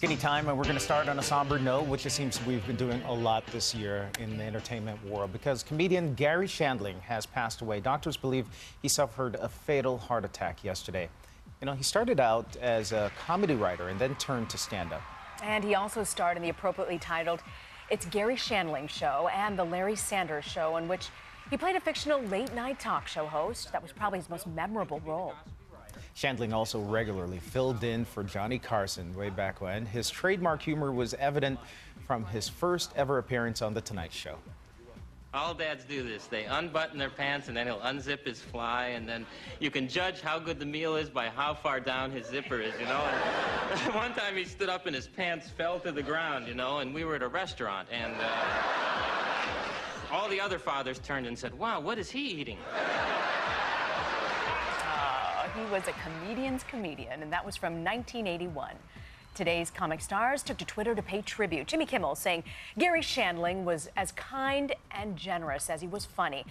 Skinny time, and we're going to start on a somber note, which it seems we've been doing a lot this year in the entertainment world, because comedian Garry Shandling has passed away. Doctors believe he suffered a fatal heart attack yesterday. You know, he started out as a comedy writer and then turned to stand-up. And he also starred in the appropriately titled It's Garry Shandling Show and The Larry Sanders Show, in which he played a fictional late-night talk show host. That was probably his most memorable role. Shandling also regularly filled in for Johnny Carson way back when. His trademark humor was evident from his first ever appearance on The Tonight Show. All dads do this. They unbutton their pants and then he'll unzip his fly, and then you can judge how good the meal is by how far down his zipper is, you know. And one time he stood up and his pants fell to the ground, you know, and we were at a restaurant, and all the other fathers turned and said, "Wow, what is he eating?" He was a comedian's comedian, and that was from 1981. Today's comic stars took to Twitter to pay tribute. Jimmy Kimmel saying Garry Shandling was as kind and generous as he was funny,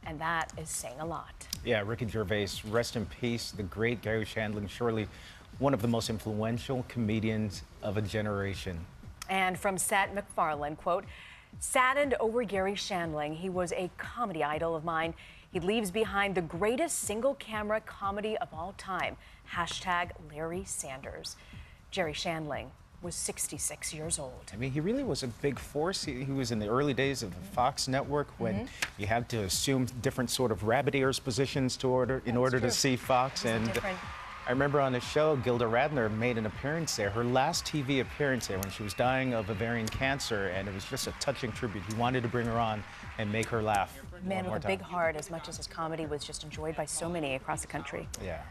and that is saying a lot. Yeah, Ricky Gervais, rest in peace, the great Garry Shandling, surely one of the most influential comedians of a generation. And from Seth MacFarlane, quote, "Saddened over Garry Shandling. He was a comedy idol of mine. He leaves behind the greatest single-camera comedy of all time. Hashtag Larry Sanders." Garry Shandling was 66 years old. I mean, he really was a big force. He was in the early days of the Fox network when you had to assume different sort of rabbit ears positions in order to see Fox. And I remember on the show, Gilda Radner made an appearance there, her last TV appearance there, when she was dying of ovarian cancer, and it was just a touching tribute. He wanted to bring her on and make her laugh. Man with a big heart, as much as his comedy was just enjoyed by so many across the country. Yeah.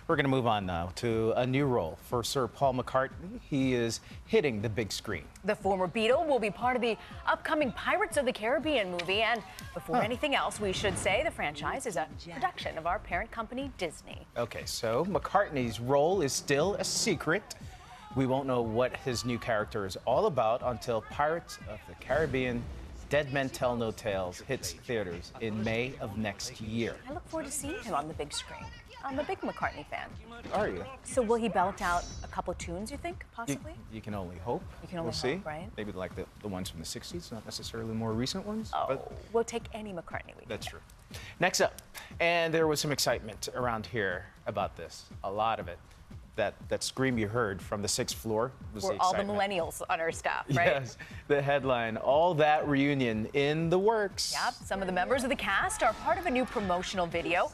We're going to move on now to a new role for Sir Paul McCartney. He is hitting the big screen. The former Beatle will be part of the upcoming Pirates of the Caribbean movie, and before anything else, we should say the franchise is a production of our parent company, Disney. Okay, so McCartney's role is still a secret. We won't know what his new character is all about until Pirates of the Caribbean Dead Men Tell No Tales hits theaters in May of next year. I look forward to seeing him on the big screen. I'm a big McCartney fan. Are you? So will he belt out a couple of tunes, you think, possibly? You can only hope. You can only hope, see. Right? Maybe like the ones from the 60s, not necessarily more recent ones. Oh, but we'll take any McCartney we can. That's true. Next up, and there was some excitement around here about this, a lot of it. That scream you heard from the 6th floor was the excitement. All the millennials on our staff, right? Yes, the headline, All That reunion in the works. Yep, some of the members of the cast are part of a new promotional video.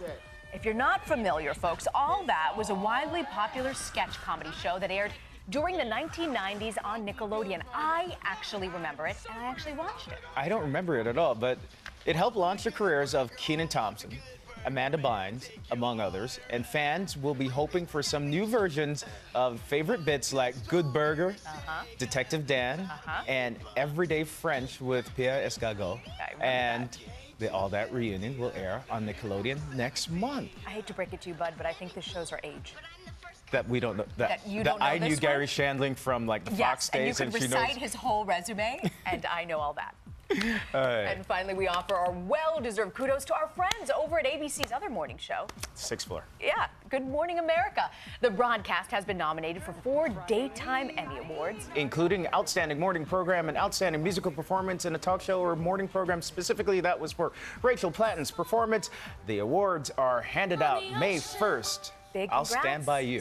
If you're not familiar, folks, All That was a widely popular sketch comedy show that aired during the 1990s on Nickelodeon. I actually remember it, and I actually watched it. I don't remember it at all, but it helped launch the careers of Kenan Thompson, Amanda Bynes, among others, and fans will be hoping for some new versions of favorite bits like Good Burger, Detective Dan, and Everyday French with Pierre Escargot. And the All That reunion will air on Nickelodeon next month. I hate to break it to you, Bud, but I think this shows our age. That we don't know. That you don't know I knew this Garry one? Shandling from like the Fox days, and you could recite knows his whole resume, and I know all that. All right. And finally, we offer our well-deserved kudos to our friends over at ABC's other morning show, 6th floor. Yeah, Good Morning America. The broadcast has been nominated for 4 Daytime Emmy Awards, including Outstanding Morning Program and Outstanding Musical Performance in a Talk Show or Morning Program. Specifically, that was for Rachel Platten's performance. The awards are handed out May 1st. Big I'll congrats. stand by you.